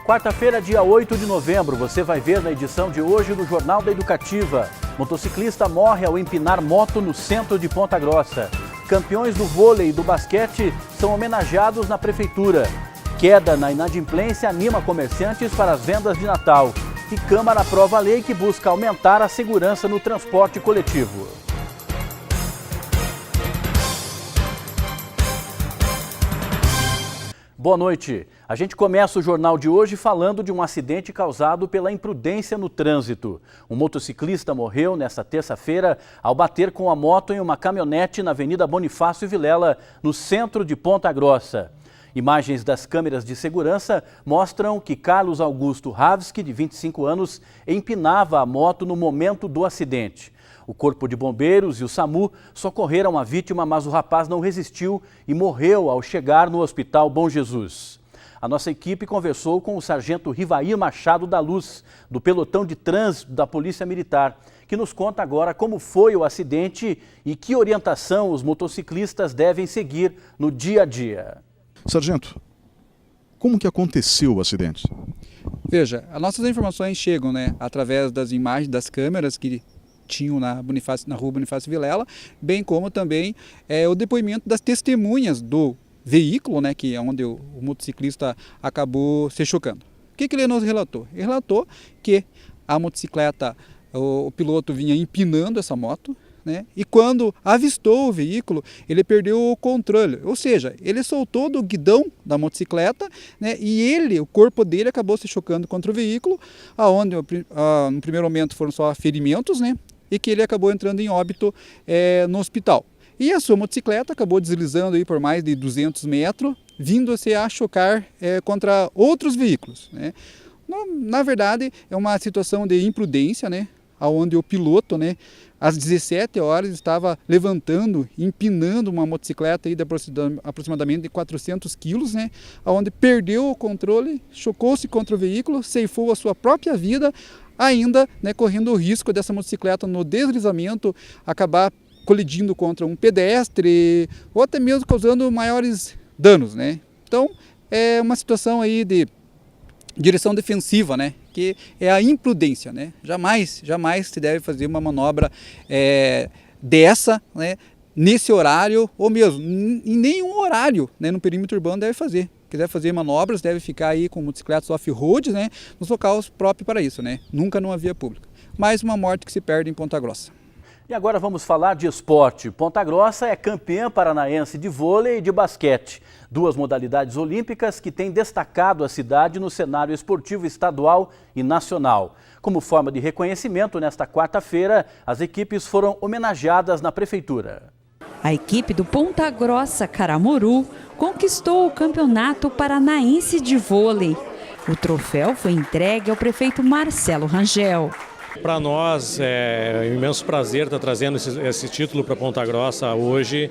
Quarta-feira, dia 8 de novembro, você vai ver na edição de hoje do Jornal da Educativa. Motociclista morre ao empinar moto no centro de Ponta Grossa. Campeões do vôlei e do basquete são homenageados na prefeitura. Queda na inadimplência anima comerciantes para as vendas de Natal. E Câmara aprova a lei que busca aumentar a segurança no transporte coletivo. Boa noite. A gente começa o jornal de hoje falando de um acidente causado pela imprudência no trânsito. Um motociclista morreu nesta terça-feira ao bater com a moto em uma caminhonete na Avenida Bonifácio Vilela, no centro de Ponta Grossa. Imagens das câmeras de segurança mostram que Carlos Augusto Ravski, de 25 anos, empinava a moto no momento do acidente. O Corpo de Bombeiros e o SAMU socorreram a vítima, mas o rapaz não resistiu e morreu ao chegar no Hospital Bom Jesus. A nossa equipe conversou com o sargento Rivair Machado da Luz, do pelotão de trânsito da Polícia Militar, que nos conta agora como foi o acidente e que orientação os motociclistas devem seguir no dia a dia. Sargento, como que aconteceu o acidente? Veja, as nossas informações chegam, através das imagens das câmeras que tinham na rua Bonifácio Vilela, bem como também o depoimento das testemunhas do veículo, que é onde o motociclista acabou se chocando. O que ele nos relatou? Ele relatou que a motocicleta, o piloto vinha empinando essa moto, e quando avistou o veículo, ele perdeu o controle, ou seja, ele soltou do guidão da motocicleta, e o corpo dele acabou se chocando contra o veículo, aonde no primeiro momento foram só ferimentos, e que ele acabou entrando em óbito no hospital. E a sua motocicleta acabou deslizando aí por mais de 200 metros, vindo-se a chocar contra outros veículos. Na verdade, é uma situação de imprudência, onde o piloto, às 17 horas, estava levantando, empinando uma motocicleta aí de aproximadamente de 400 quilos, onde perdeu o controle, chocou-se contra o veículo, ceifou a sua própria vida, ainda correndo o risco dessa motocicleta no deslizamento acabar colidindo contra um pedestre ou até mesmo causando maiores danos. Então, é uma situação aí de direção defensiva, que é a imprudência, Jamais se deve fazer uma manobra dessa, nesse horário, ou mesmo em nenhum horário, no perímetro urbano deve fazer. Quiser fazer manobras, deve ficar aí com motocicletas off-road, nos locais próprios para isso, Nunca numa via pública. Mais uma morte que se perde em Ponta Grossa. E agora vamos falar de esporte. Ponta Grossa é campeã paranaense de vôlei e de basquete, duas modalidades olímpicas que têm destacado a cidade no cenário esportivo estadual e nacional. Como forma de reconhecimento, nesta quarta-feira, as equipes foram homenageadas na prefeitura. A equipe do Ponta Grossa Caramuru conquistou o Campeonato Paranaense de Vôlei. O troféu foi entregue ao prefeito Marcelo Rangel. Para nós é um imenso prazer estar trazendo esse título para Ponta Grossa hoje,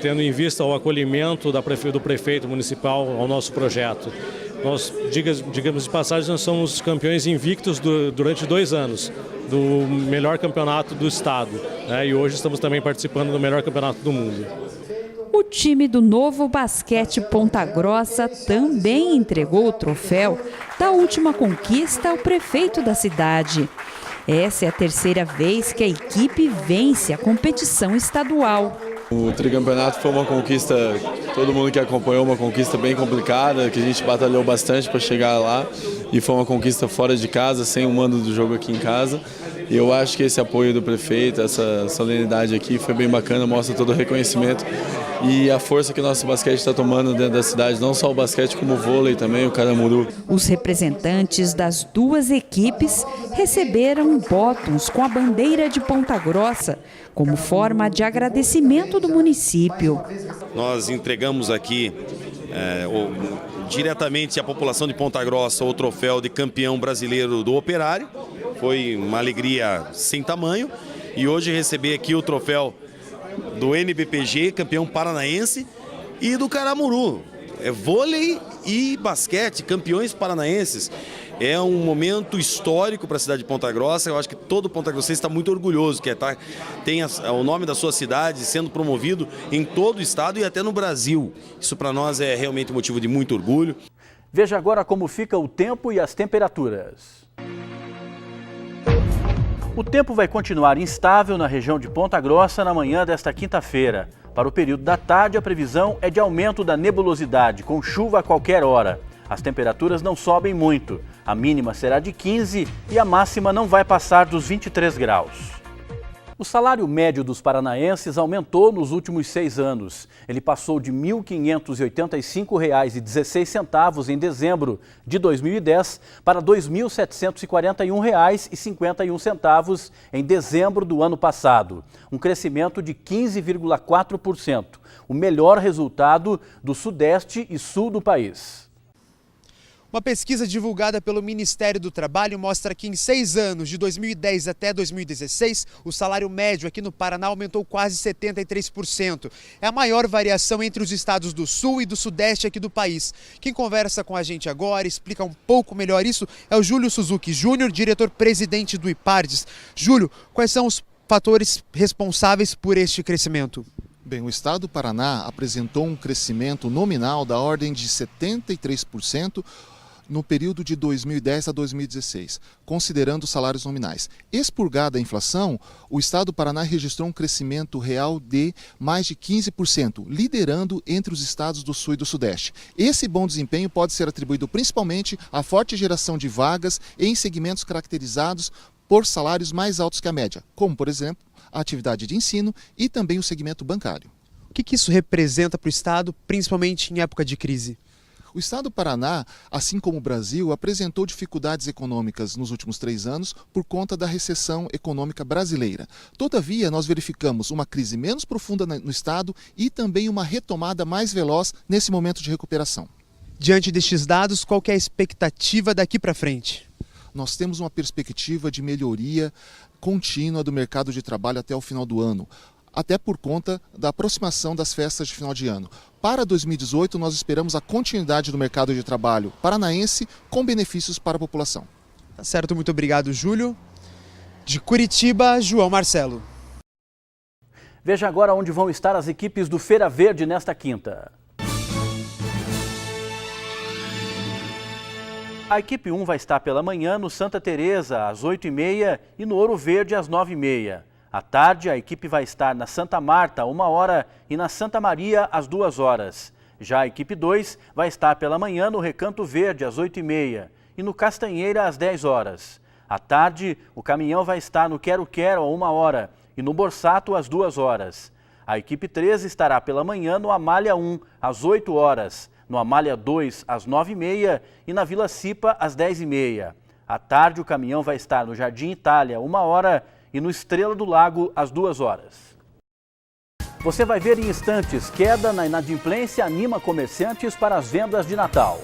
tendo em vista o acolhimento do prefeito municipal ao nosso projeto. Nós, digamos de passagem, nós somos campeões invictos durante 2 anos do melhor campeonato do estado, e hoje estamos também participando do melhor campeonato do mundo. O time do Novo Basquete Ponta Grossa também entregou o troféu da última conquista ao prefeito da cidade. Essa é a terceira vez que a equipe vence a competição estadual. O tricampeonato foi uma conquista, todo mundo que acompanhou, uma conquista bem complicada, que a gente batalhou bastante para chegar lá, e foi uma conquista fora de casa, sem o mando do jogo aqui em casa. E eu acho que esse apoio do prefeito, essa solenidade aqui foi bem bacana, mostra todo o reconhecimento e a força que o nosso basquete está tomando dentro da cidade, não só o basquete como o vôlei também, o Caramuru. Os representantes das duas equipes receberam bótons com a bandeira de Ponta Grossa, como forma de agradecimento do município. Nós entregamos aqui diretamente à população de Ponta Grossa o troféu de campeão brasileiro do Operário. Foi uma alegria sem tamanho. E hoje receber aqui o troféu do NBPG, campeão paranaense, e do Caramuru. Vôlei e basquete, campeões paranaenses. É um momento histórico para a cidade de Ponta Grossa. Eu acho que todo Ponta Grossense está muito orgulhoso, que tem o nome da sua cidade sendo promovido em todo o estado e até no Brasil. Isso para nós é realmente motivo de muito orgulho. Veja agora como fica o tempo e as temperaturas. O tempo vai continuar instável na região de Ponta Grossa na manhã desta quinta-feira. Para o período da tarde, a previsão é de aumento da nebulosidade, com chuva a qualquer hora. As temperaturas não sobem muito. A mínima será de 15 e a máxima não vai passar dos 23 graus. O salário médio dos paranaenses aumentou nos últimos 6 anos. Ele passou de R$ 1.585,16 em dezembro de 2010 para R$ 2.741,51 em dezembro do ano passado. Um crescimento de 15,4%, o melhor resultado do Sudeste e Sul do país. Uma pesquisa divulgada pelo Ministério do Trabalho mostra que em 6 anos, de 2010 até 2016, o salário médio aqui no Paraná aumentou quase 73%. É a maior variação entre os estados do Sul e do Sudeste aqui do país. Quem conversa com a gente agora, explica um pouco melhor isso, é o Júlio Suzuki Júnior, diretor-presidente do IPARDES. Júlio, quais são os fatores responsáveis por este crescimento? Bem, o estado do Paraná apresentou um crescimento nominal da ordem de 73% no período de 2010 a 2016, considerando os salários nominais. Expurgada a inflação, o estado do Paraná registrou um crescimento real de mais de 15%, liderando entre os estados do Sul e do Sudeste. Esse bom desempenho pode ser atribuído principalmente à forte geração de vagas em segmentos caracterizados por salários mais altos que a média, como, por exemplo, a atividade de ensino e também o segmento bancário. O que isso representa para o estado, principalmente em época de crise? O estado do Paraná, assim como o Brasil, apresentou dificuldades econômicas nos últimos 3 anos por conta da recessão econômica brasileira. Todavia, nós verificamos uma crise menos profunda no estado e também uma retomada mais veloz nesse momento de recuperação. Diante destes dados, qual que é a expectativa daqui para frente? Nós temos uma perspectiva de melhoria contínua do mercado de trabalho até o final do ano, até por conta da aproximação das festas de final de ano. Para 2018, nós esperamos a continuidade do mercado de trabalho paranaense com benefícios para a população. Tá certo, muito obrigado, Júlio. De Curitiba, João Marcelo. Veja agora onde vão estar as equipes do Feira Verde nesta quinta. A equipe 1 vai estar pela manhã no Santa Teresa, às 8h30 e no Ouro Verde, às 9h30. À tarde, a equipe vai estar na Santa Marta, 1h, e na Santa Maria, às 2h. Já a equipe 2 vai estar pela manhã no Recanto Verde, às 8h30 e no Castanheira, às 10h. À tarde, o caminhão vai estar no Quero Quero, a 1h, e no Borsato, às 2h. A equipe 3 estará pela manhã no Amália 1, às 8h, no Amália 2, às 9h30 e na Vila Cipa, às 10h30. À tarde, o caminhão vai estar no Jardim Itália, 1h, e no Estrela do Lago, às 2h. Você vai ver em instantes, queda na inadimplência anima comerciantes para as vendas de Natal.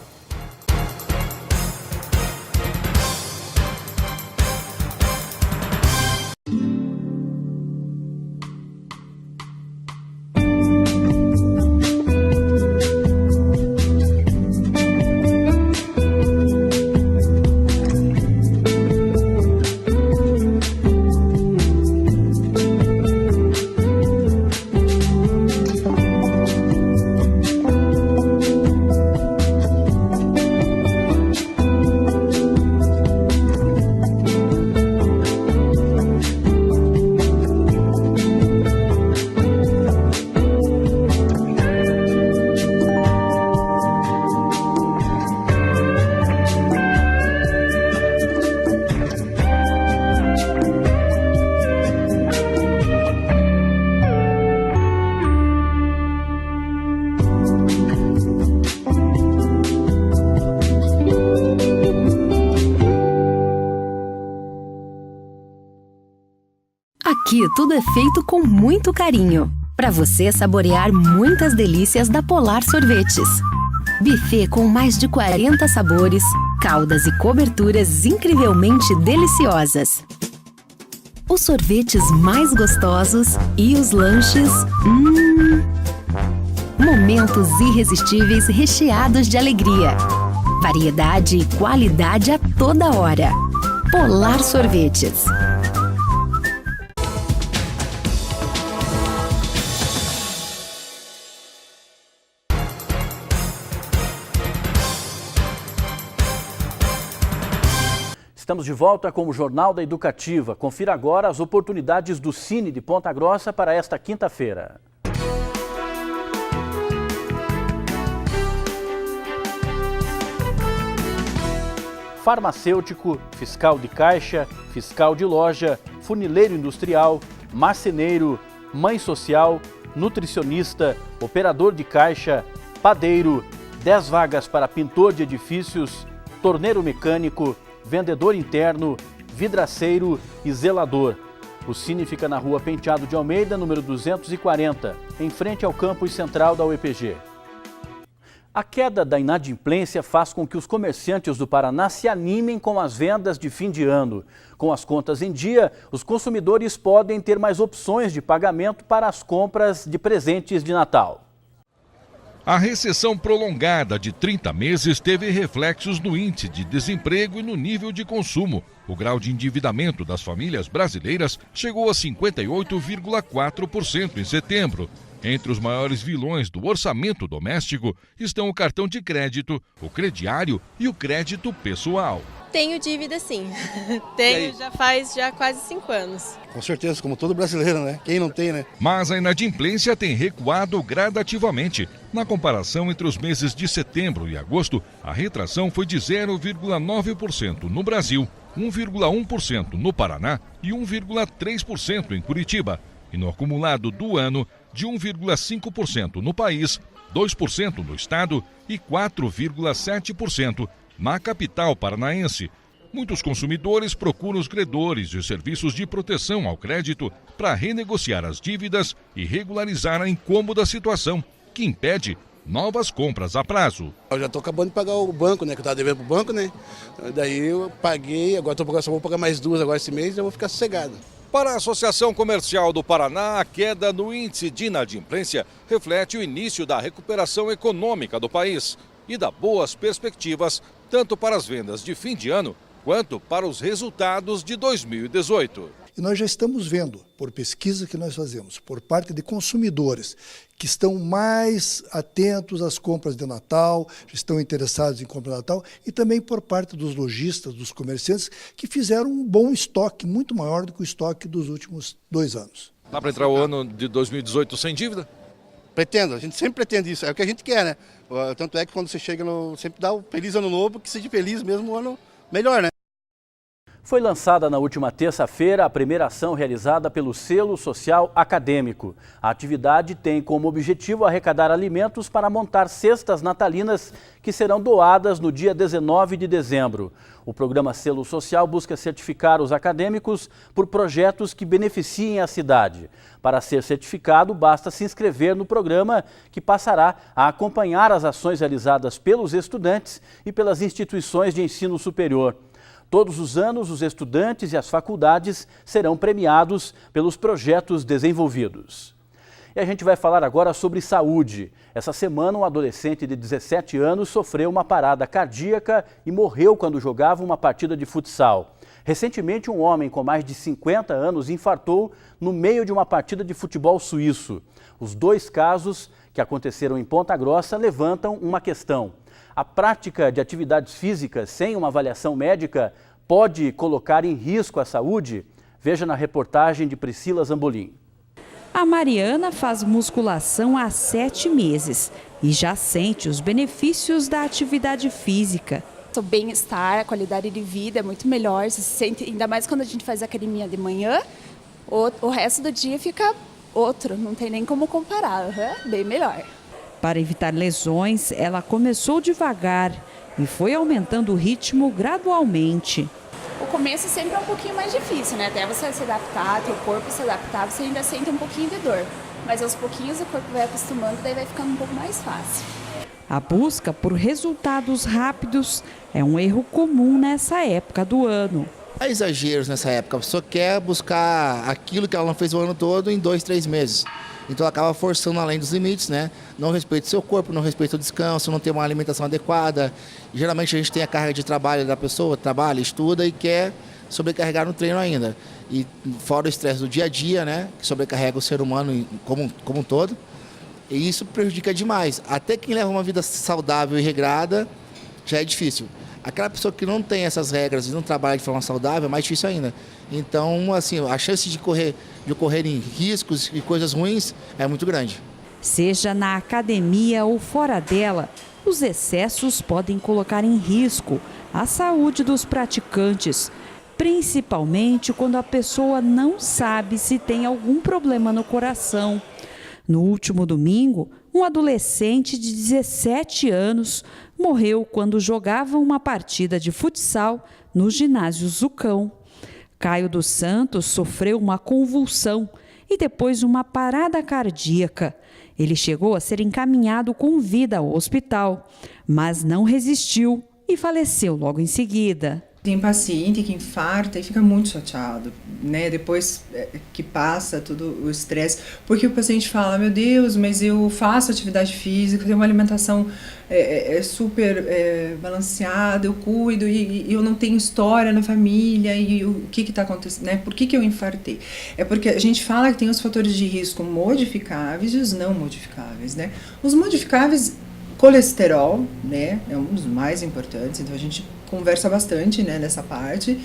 Aqui tudo é feito com muito carinho, para você saborear muitas delícias da Polar Sorvetes. Buffet com mais de 40 sabores, caldas e coberturas incrivelmente deliciosas. Os sorvetes mais gostosos e os lanches... Momentos irresistíveis recheados de alegria. Variedade e qualidade a toda hora. Polar Sorvetes. Estamos de volta com o Jornal da Educativa. Confira agora as oportunidades do Cine de Ponta Grossa para esta quinta-feira. Farmacêutico, fiscal de caixa, fiscal de loja, funileiro industrial, marceneiro, mãe social, nutricionista, operador de caixa, padeiro, 10 vagas para pintor de edifícios, torneiro mecânico, vendedor interno, vidraceiro e zelador. O Cine fica na Rua Penteado de Almeida, número 240, em frente ao campus central da UEPG. A queda da inadimplência faz com que os comerciantes do Paraná se animem com as vendas de fim de ano. Com as contas em dia, os consumidores podem ter mais opções de pagamento para as compras de presentes de Natal. A recessão prolongada de 30 meses teve reflexos no índice de desemprego e no nível de consumo. O grau de endividamento das famílias brasileiras chegou a 58,4% em setembro. Entre os maiores vilões do orçamento doméstico estão o cartão de crédito, o crediário e o crédito pessoal. Tenho dívida sim, tenho já faz quase 5 anos. Com certeza, como todo brasileiro, né? Quem não tem, né? Mas a inadimplência tem recuado gradativamente. Na comparação entre os meses de setembro e agosto, a retração foi de 0,9% no Brasil, 1,1% no Paraná e 1,3% em Curitiba. E no acumulado do ano, de 1,5% no país, 2% no estado e 4,7% na capital paranaense. Muitos consumidores procuram os credores e os serviços de proteção ao crédito para renegociar as dívidas e regularizar a incômoda situação, que impede novas compras a prazo. Eu já estou acabando de pagar o banco, né? Que eu estava devendo para o banco, né? Daí eu paguei, agora só vou pagar mais 2 agora esse mês e eu vou ficar sossegado. Para a Associação Comercial do Paraná, a queda no índice de inadimplência reflete o início da recuperação econômica do país e dá boas perspectivas tanto para as vendas de fim de ano quanto para os resultados de 2018. E nós já estamos vendo, por pesquisa que nós fazemos, por parte de consumidores que estão mais atentos às compras de Natal, estão interessados em comprar Natal, e também por parte dos lojistas, dos comerciantes, que fizeram um bom estoque, muito maior do que o estoque dos últimos 2 anos. Dá para entrar o ano de 2018 sem dívida? Pretendo, a gente sempre pretende isso, é o que a gente quer, né? Tanto é que quando você chega, sempre dá o feliz ano novo, que seja feliz mesmo o ano melhor, né? Foi lançada na última terça-feira a primeira ação realizada pelo Selo Social Acadêmico. A atividade tem como objetivo arrecadar alimentos para montar cestas natalinas que serão doadas no dia 19 de dezembro. O programa Selo Social busca certificar os acadêmicos por projetos que beneficiem a cidade. Para ser certificado, basta se inscrever no programa, que passará a acompanhar as ações realizadas pelos estudantes e pelas instituições de ensino superior. Todos os anos, os estudantes e as faculdades serão premiados pelos projetos desenvolvidos. E a gente vai falar agora sobre saúde. Essa semana, um adolescente de 17 anos sofreu uma parada cardíaca e morreu quando jogava uma partida de futsal. Recentemente, um homem com mais de 50 anos infartou no meio de uma partida de futebol suíço. Os 2 casos que aconteceram em Ponta Grossa levantam uma questão. A prática de atividades físicas sem uma avaliação médica pode colocar em risco a saúde? Veja na reportagem de Priscila Zambolin. A Mariana faz musculação há 7 meses e já sente os benefícios da atividade física. O bem-estar, a qualidade de vida é muito melhor, se sente, ainda mais quando a gente faz academia de manhã, o resto do dia fica outro, não tem nem como comparar, bem melhor. Para evitar lesões, ela começou devagar e foi aumentando o ritmo gradualmente. O começo sempre é um pouquinho mais difícil, né? Até você se adaptar, teu corpo se adaptar, você ainda sente um pouquinho de dor. Mas aos pouquinhos o corpo vai acostumando, daí vai ficando um pouco mais fácil. A busca por resultados rápidos é um erro comum nessa época do ano. Há exageros nessa época, a pessoa quer buscar aquilo que ela não fez o ano todo em 2, 3 meses. Então ela acaba forçando além dos limites, né? Não respeita o seu corpo, não respeita o descanso, não tem uma alimentação adequada. E, geralmente a gente tem a carga de trabalho da pessoa, trabalha, estuda e quer sobrecarregar no treino ainda. E fora o estresse do dia a dia, né? Que sobrecarrega o ser humano como um todo. E isso prejudica demais. Até quem leva uma vida saudável e regrada já é difícil. Aquela pessoa que não tem essas regras e não trabalha de forma saudável é mais difícil ainda. Então, assim, a chance de ocorrerem riscos e coisas ruins é muito grande. Seja na academia ou fora dela, os excessos podem colocar em risco a saúde dos praticantes, principalmente quando a pessoa não sabe se tem algum problema no coração. No último domingo, um adolescente de 17 anos morreu quando jogava uma partida de futsal no ginásio Zucão. Caio dos Santos sofreu uma convulsão e depois uma parada cardíaca. Ele chegou a ser encaminhado com vida ao hospital, mas não resistiu e faleceu logo em seguida. Tem paciente que infarta e fica muito chateado, né? Depois que passa todo o estresse, porque o paciente fala, meu Deus, mas eu faço atividade física, tenho uma alimentação super balanceada, eu cuido e eu não tenho história na família e o que está acontecendo, né? Por que eu infartei? É porque a gente fala que tem os fatores de risco modificáveis e os não modificáveis, né? Os modificáveis, colesterol, né, é um dos mais importantes, então a gente conversa bastante, né, nessa parte.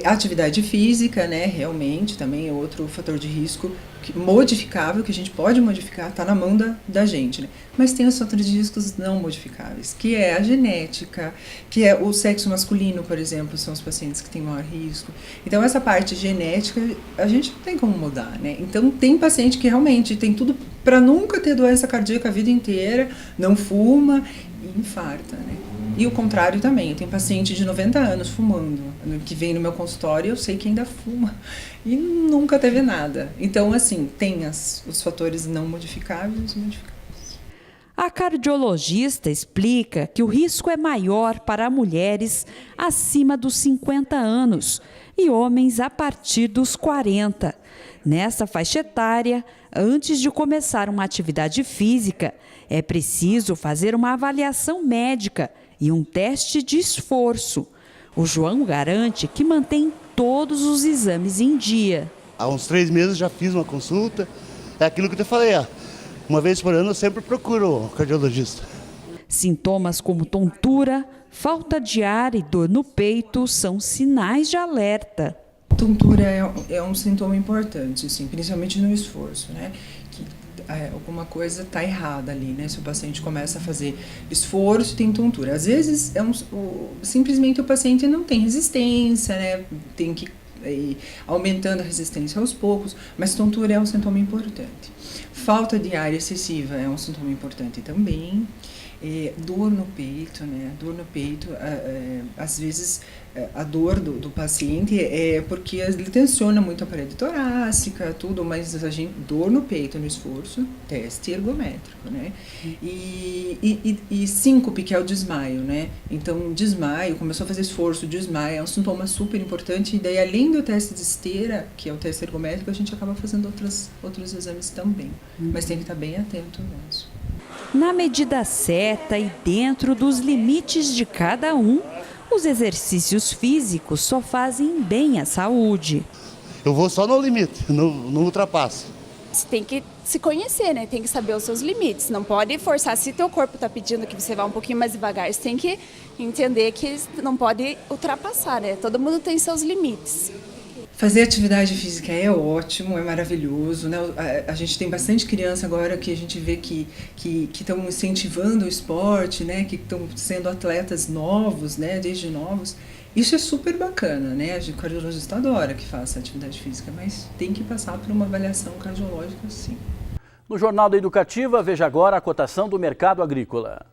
Atividade física, né, realmente também é outro fator de risco modificável, que a gente pode modificar, está na mão da gente, né? Mas tem os fatores de riscos não modificáveis, que é a genética, que é o sexo masculino, por exemplo, são os pacientes que têm maior risco. Então essa parte genética a gente não tem como mudar, né? Então tem paciente que realmente tem tudo para nunca ter doença cardíaca a vida inteira, não fuma e infarta, né? E o contrário também, eu tenho paciente de 90 anos fumando, que vem no meu consultório, eu sei que ainda fuma e nunca teve nada. Então, assim, tem os fatores não modificáveis e os modificáveis. A cardiologista explica que o risco é maior para mulheres acima dos 50 anos e homens a partir dos 40. Nessa faixa etária, antes de começar uma atividade física, é preciso fazer uma avaliação médica e um teste de esforço. O João garante que mantém todos os exames em dia. Há uns 3 meses já fiz uma consulta. É aquilo que eu te falei, uma vez por ano eu sempre procuro o cardiologista. Sintomas como tontura, falta de ar e dor no peito são sinais de alerta. Tontura é um sintoma importante, assim, principalmente no esforço, né? Alguma coisa está errada ali, né? Se o paciente começa a fazer esforço, tem tontura. Às vezes simplesmente o paciente não tem resistência, né? Tem que ir aumentando a resistência aos poucos, mas tontura é um sintoma importante. Falta de ar excessiva é um sintoma importante também. Dor no peito, né? Dor no peito, às vezes a dor do paciente é porque ele tensiona muito a parede torácica, tudo, mas dor no peito no esforço, teste ergométrico, né? E síncope, que é o desmaio, né? Então, desmaio, começou a fazer esforço, desmaio, é um sintoma super importante, e daí além do teste de esteira, que é o teste ergométrico, a gente acaba fazendo outros exames também, mas tem que estar bem atento mesmo. Na medida certa e dentro dos limites de cada um, os exercícios físicos só fazem bem à saúde. Eu vou só no limite, não ultrapasso. Você tem que se conhecer, né? Tem que saber os seus limites. Não pode forçar. Se teu corpo está pedindo que você vá um pouquinho mais devagar, você tem que entender que não pode ultrapassar, né? Todo mundo tem seus limites. Fazer atividade física é ótimo, é maravilhoso, né? A gente tem bastante criança agora que a gente vê que estão incentivando o esporte, né? Que estão sendo atletas novos, né? Desde novos. Isso é super bacana, né? O cardiologista adora que faça atividade física, mas tem que passar por uma avaliação cardiológica, sim. No Jornal da Educativa, veja agora a cotação do mercado agrícola.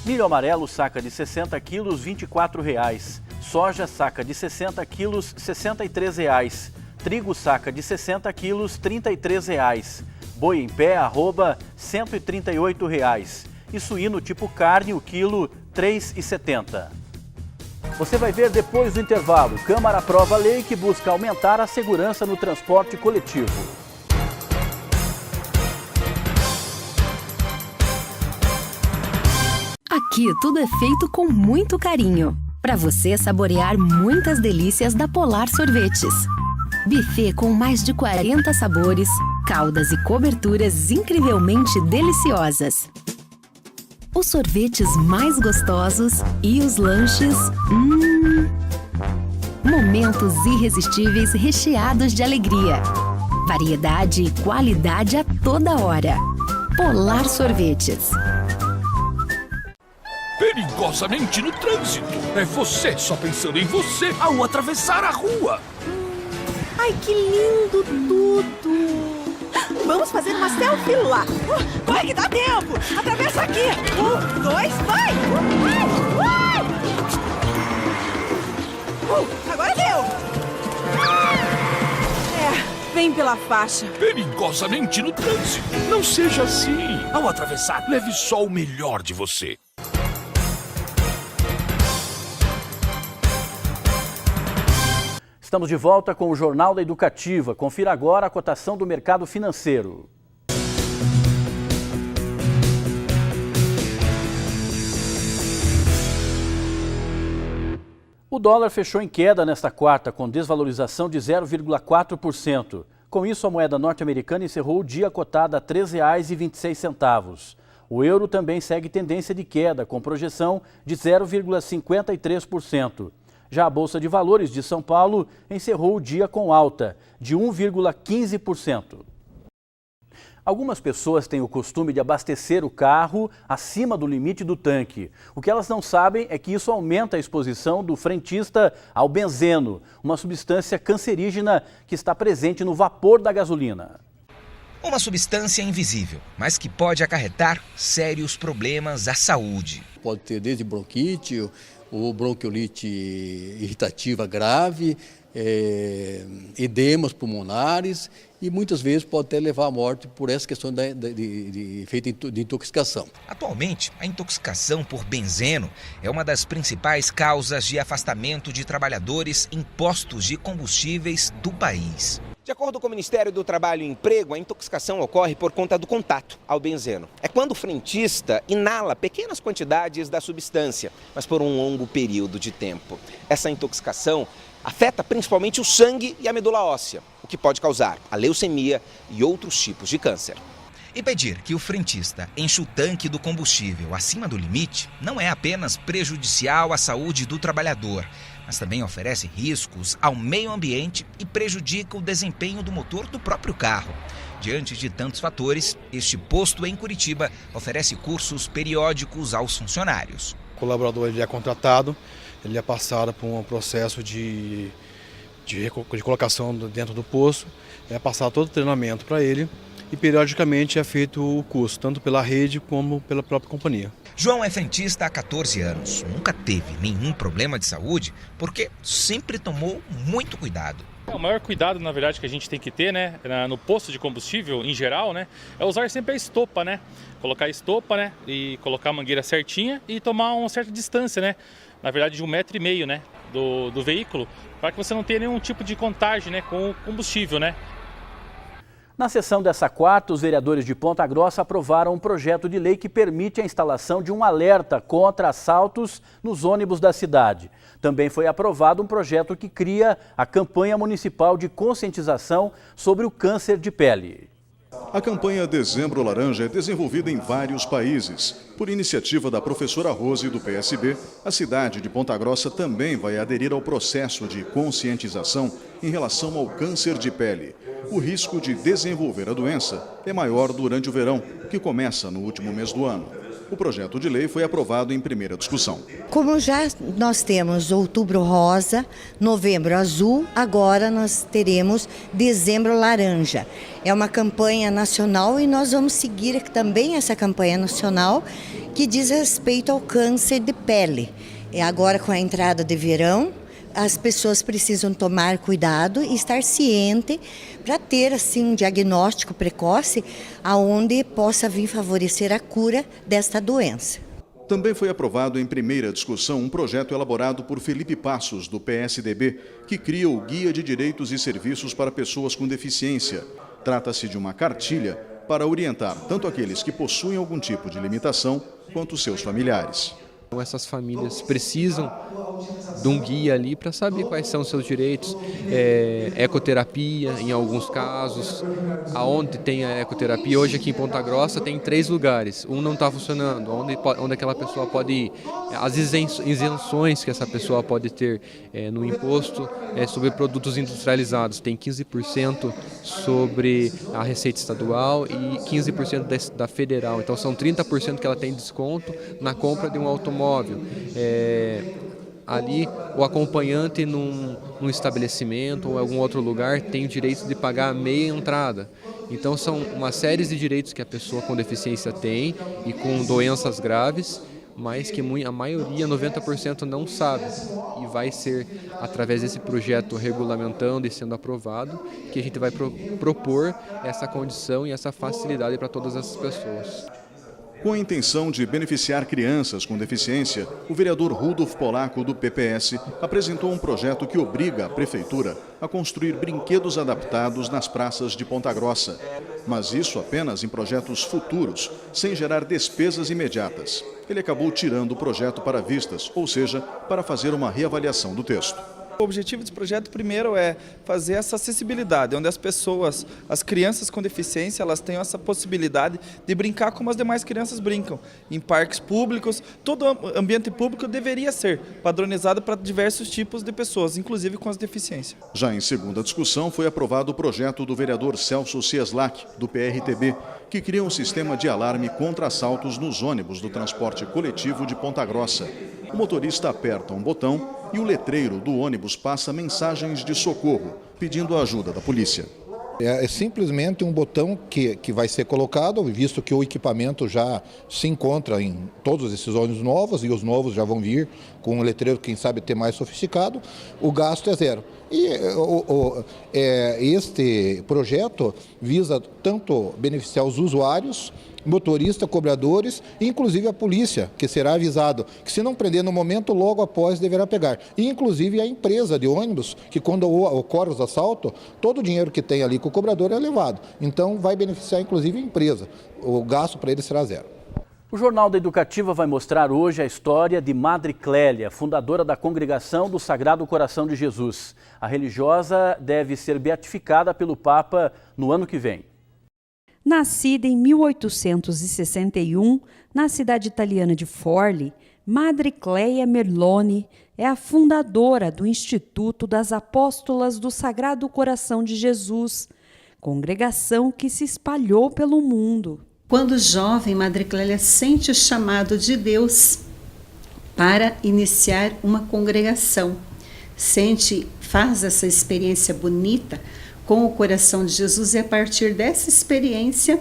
Milho amarelo, saca de 60 quilos, R$ 24,00. Soja, saca de 60 quilos, R$ 63,00. Trigo, saca de 60 quilos, R$ 33,00. Boi em pé, arroba, R$ 138,00. E suíno tipo carne, o quilo, R$ 3,70. Você vai ver depois do intervalo. Câmara aprova a lei que busca aumentar a segurança no transporte coletivo. Aqui tudo é feito com muito carinho, para você saborear muitas delícias da Polar Sorvetes. Buffet com mais de 40 sabores, caldas e coberturas incrivelmente deliciosas. Os sorvetes mais gostosos e os lanches... Momentos irresistíveis recheados de alegria. Variedade e qualidade a toda hora. Polar Sorvetes. Perigosamente no trânsito. É você só pensando em você ao atravessar a rua. Ai, que lindo tudo! Vamos fazer uma selfie lá. Vai que dá tempo! Atravessa aqui! 1, 2, vai! Agora deu! Vem pela faixa. Perigosamente no trânsito. Não seja assim. Ao atravessar, leve só o melhor de você. Estamos de volta com o Jornal da Educativa. Confira agora a cotação do mercado financeiro. O dólar fechou em queda nesta quarta, com desvalorização de 0,4%. Com isso, a moeda norte-americana encerrou o dia cotada a R$ 3,26. O euro também segue tendência de queda, com projeção de 0,53%. Já a Bolsa de Valores de São Paulo encerrou o dia com alta de 1,15%. Algumas pessoas têm o costume de abastecer o carro acima do limite do tanque. O que elas não sabem é que isso aumenta a exposição do frentista ao benzeno, uma substância cancerígena que está presente no vapor da gasolina. Uma substância invisível, mas que pode acarretar sérios problemas à saúde. Pode ter desde bronquite ou bronquiolite irritativa grave, edemas pulmonares e muitas vezes pode até levar à morte por essa questão de efeito de intoxicação. Atualmente, a intoxicação por benzeno é uma das principais causas de afastamento de trabalhadores em postos de combustíveis do país. De acordo com o Ministério do Trabalho e Emprego, a intoxicação ocorre por conta do contato ao benzeno. É quando o frentista inala pequenas quantidades da substância, mas por um longo período de tempo. Essa intoxicação afeta principalmente o sangue e a medula óssea, o que pode causar a leucemia e outros tipos de câncer. Impedir que o frentista encha o tanque do combustível acima do limite não é apenas prejudicial à saúde do trabalhador, mas também oferece riscos ao meio ambiente e prejudica o desempenho do motor do próprio carro. Diante de tantos fatores, este posto em Curitiba oferece cursos periódicos aos funcionários. O colaborador ele é contratado, ele é passado por um processo de colocação dentro do posto, é passado todo o treinamento para ele e periodicamente é feito o curso, tanto pela rede como pela própria companhia. João é frentista há 14 anos, nunca teve nenhum problema de saúde porque sempre tomou muito cuidado. O maior cuidado, na verdade, que a gente tem que ter, né, no posto de combustível, em geral, né, é usar sempre a estopa, né? Colocar a estopa, né, e colocar a mangueira certinha e tomar uma certa distância, né? Na verdade, de 1,5 m, né, do veículo, para que você não tenha nenhum tipo de contágio, né, com o combustível, né? Na sessão dessa quarta, os vereadores de Ponta Grossa aprovaram um projeto de lei que permite a instalação de um alerta contra assaltos nos ônibus da cidade. Também foi aprovado um projeto que cria a campanha municipal de conscientização sobre o câncer de pele. A campanha Dezembro Laranja é desenvolvida em vários países. Por iniciativa da professora Rose do PSB, a cidade de Ponta Grossa também vai aderir ao processo de conscientização em relação ao câncer de pele. O risco de desenvolver a doença é maior durante o verão, que começa no último mês do ano. O projeto de lei foi aprovado em primeira discussão. Como já nós temos Outubro Rosa, Novembro Azul, agora nós teremos Dezembro Laranja. É uma campanha nacional e nós vamos seguir também essa campanha nacional que diz respeito ao câncer de pele. Agora com a entrada de verão, as pessoas precisam tomar cuidado e estar ciente para ter assim um diagnóstico precoce aonde possa vir favorecer a cura desta doença. Também foi aprovado em primeira discussão um projeto elaborado por Felipe Passos, do PSDB, que cria o Guia de Direitos e Serviços para Pessoas com Deficiência. Trata-se de uma cartilha para orientar tanto aqueles que possuem algum tipo de limitação quanto seus familiares. Então, essas famílias precisam de um guia ali para saber quais são os seus direitos, ecoterapia em alguns casos, aonde tem a ecoterapia. Hoje aqui em Ponta Grossa tem 3 lugares, um não está funcionando, onde aquela pessoa pode ir, as isenções que essa pessoa pode ter no imposto sobre produtos industrializados, tem 15% sobre a receita estadual e 15% da federal, então são 30% que ela tem desconto na compra de um automóvel. Ali o acompanhante num estabelecimento ou em algum outro lugar tem o direito de pagar meia entrada. Então são uma série de direitos que a pessoa com deficiência tem e com doenças graves, mas que a maioria, 90%, não sabe. E vai ser através desse projeto regulamentando e sendo aprovado que a gente vai propor essa condição e essa facilidade para todas essas pessoas. Com a intenção de beneficiar crianças com deficiência, o vereador Rudolf Polaco, do PPS, apresentou um projeto que obriga a Prefeitura a construir brinquedos adaptados nas praças de Ponta Grossa. Mas isso apenas em projetos futuros, sem gerar despesas imediatas. Ele acabou tirando o projeto para vistas, ou seja, para fazer uma reavaliação do texto. O objetivo desse projeto, primeiro, é fazer essa acessibilidade, onde as pessoas, as crianças com deficiência, elas tenham essa possibilidade de brincar como as demais crianças brincam. Em parques públicos, todo ambiente público deveria ser padronizado para diversos tipos de pessoas, inclusive com as deficiências. Já em segunda discussão, foi aprovado o projeto do vereador Celso Cieslak, do PRTB, que cria um sistema de alarme contra assaltos nos ônibus do transporte coletivo de Ponta Grossa. O motorista aperta um botão e o letreiro do ônibus passa mensagens de socorro, pedindo a ajuda da polícia. É simplesmente um botão que vai ser colocado, visto que o equipamento já se encontra em todos esses ônibus novos, e os novos já vão vir com um letreiro, quem sabe, ter mais sofisticado, o gasto é zero. E este projeto visa tanto beneficiar os usuários, motoristas, cobradores e inclusive a polícia, que será avisado que se não prender no momento, logo após deverá pegar. E inclusive a empresa de ônibus, que quando ocorre os assaltos, todo o dinheiro que tem ali com o cobrador é levado. Então vai beneficiar inclusive a empresa. O gasto para ele será zero. O Jornal da Educativa vai mostrar hoje a história de Madre Clélia, fundadora da Congregação do Sagrado Coração de Jesus. A religiosa deve ser beatificada pelo Papa no ano que vem. Nascida em 1861, na cidade italiana de Forli, Madre Clélia Merloni é a fundadora do Instituto das Apóstolas do Sagrado Coração de Jesus, congregação que se espalhou pelo mundo. Quando jovem, Madre Clélia sente o chamado de Deus para iniciar uma congregação. Faz essa experiência bonita com o coração de Jesus, e a partir dessa experiência,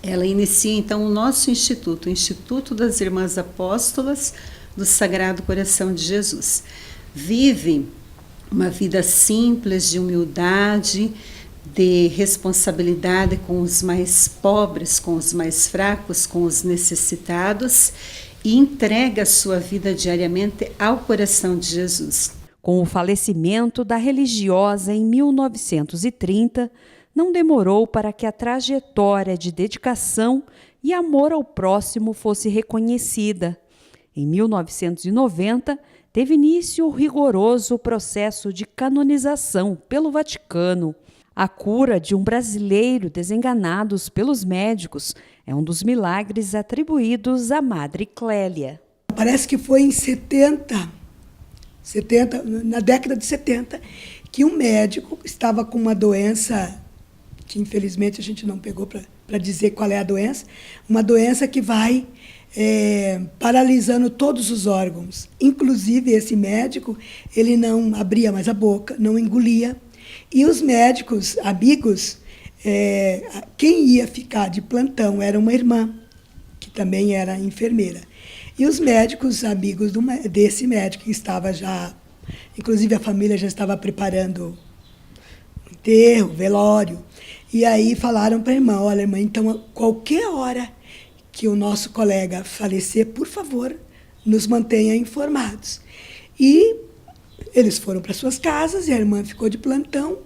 ela inicia então o nosso instituto, o Instituto das Irmãs Apóstolas do Sagrado Coração de Jesus. Vive uma vida simples, de humildade, de responsabilidade com os mais pobres, com os mais fracos, com os necessitados, e entrega a sua vida diariamente ao coração de Jesus. Com o falecimento da religiosa em 1930, não demorou para que a trajetória de dedicação e amor ao próximo fosse reconhecida. Em 1990, teve início o rigoroso processo de canonização pelo Vaticano. A cura de um brasileiro desenganado pelos médicos é um dos milagres atribuídos à Madre Clélia. Parece que foi em na década de 70, que um médico estava com uma doença, que infelizmente a gente não pegou para dizer qual é a doença, uma doença que vai paralisando todos os órgãos. Inclusive, esse médico, ele não abria mais a boca, não engolia. E os médicos, amigos, quem ia ficar de plantão era uma irmã, que também era enfermeira. E os médicos, amigos desse médico, que estava já, inclusive a família já estava preparando o enterro, o velório, e aí falaram para a irmã, olha, irmã, então qualquer hora que o nosso colega falecer, por favor, nos mantenha informados. E eles foram para suas casas e a irmã ficou de plantão,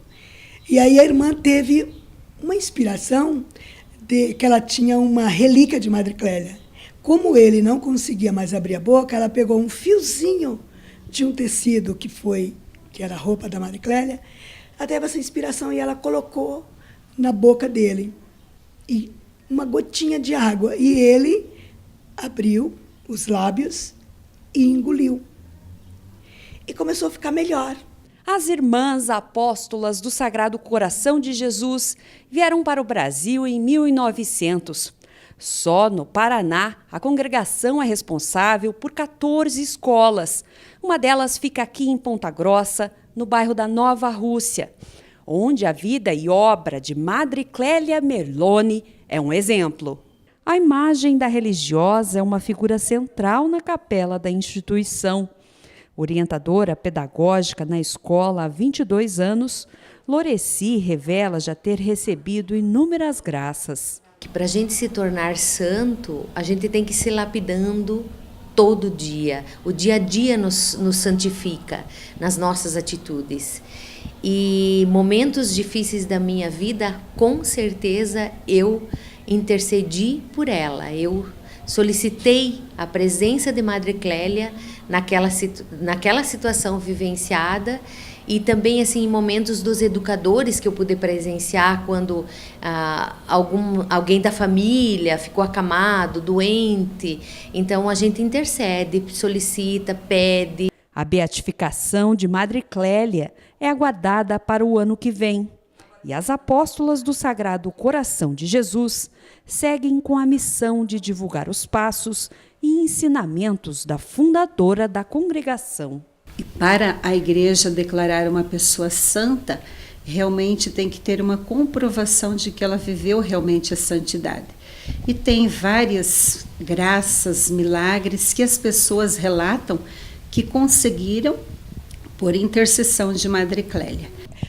e aí a irmã teve uma inspiração de que ela tinha uma relíquia de Madre Clélia, como ele não conseguia mais abrir a boca, ela pegou um fiozinho de um tecido que era a roupa da Madre Clélia, ela teve essa inspiração e ela colocou na boca dele. E uma gotinha de água. E ele abriu os lábios e engoliu. E começou a ficar melhor. As irmãs apóstolas do Sagrado Coração de Jesus vieram para o Brasil em 1900. Só no Paraná, a congregação é responsável por 14 escolas. Uma delas fica aqui em Ponta Grossa, no bairro da Nova Rússia, onde a vida e obra de Madre Clélia Merloni é um exemplo. A imagem da religiosa é uma figura central na capela da instituição. Orientadora pedagógica na escola há 22 anos, Loreci revela já ter recebido inúmeras graças. Que para a gente se tornar santo, a gente tem que se lapidando todo dia. O dia a dia nos santifica nas nossas atitudes. E momentos difíceis da minha vida, com certeza eu intercedi por ela. Eu solicitei a presença de Madre Clélia naquela situação vivenciada e também assim em momentos dos educadores que eu pude presenciar quando alguém da família ficou acamado, doente. Então a gente intercede, solicita, pede. A beatificação de Madre Clélia é aguardada para o ano que vem. E as apóstolas do Sagrado Coração de Jesus seguem com a missão de divulgar os passos e ensinamentos da fundadora da congregação. E para a igreja declarar uma pessoa santa, realmente tem que ter uma comprovação de que ela viveu realmente a santidade. E tem várias graças, milagres que as pessoas relatam que conseguiram por intercessão de Madre Clélia.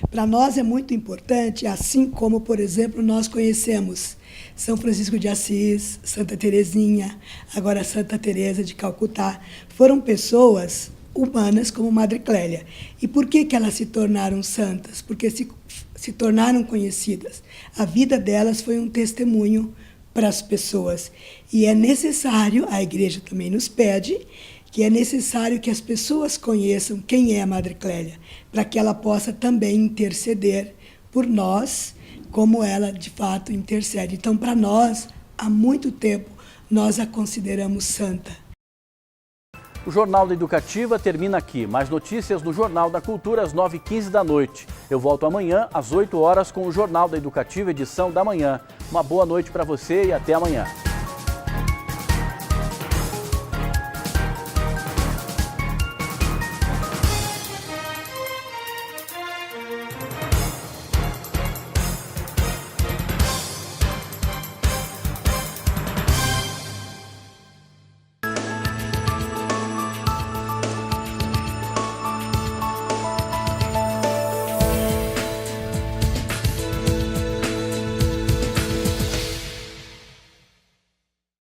Para nós é muito importante, assim como, por exemplo, nós conhecemos São Francisco de Assis, Santa Teresinha, agora Santa Teresa de Calcutá, foram pessoas humanas como Madre Clélia. E por que elas se tornaram santas? Porque se tornaram conhecidas. A vida delas foi um testemunho para as pessoas. E é necessário, a igreja também nos pede, que é necessário que as pessoas conheçam quem é a Madre Clélia, para que ela possa também interceder por nós, como ela de fato intercede. Então, para nós, há muito tempo, nós a consideramos santa. O Jornal da Educativa termina aqui. Mais notícias no Jornal da Cultura às 9h15 da noite. Eu volto amanhã às 8 horas com o Jornal da Educativa, edição da manhã. Uma boa noite para você e até amanhã.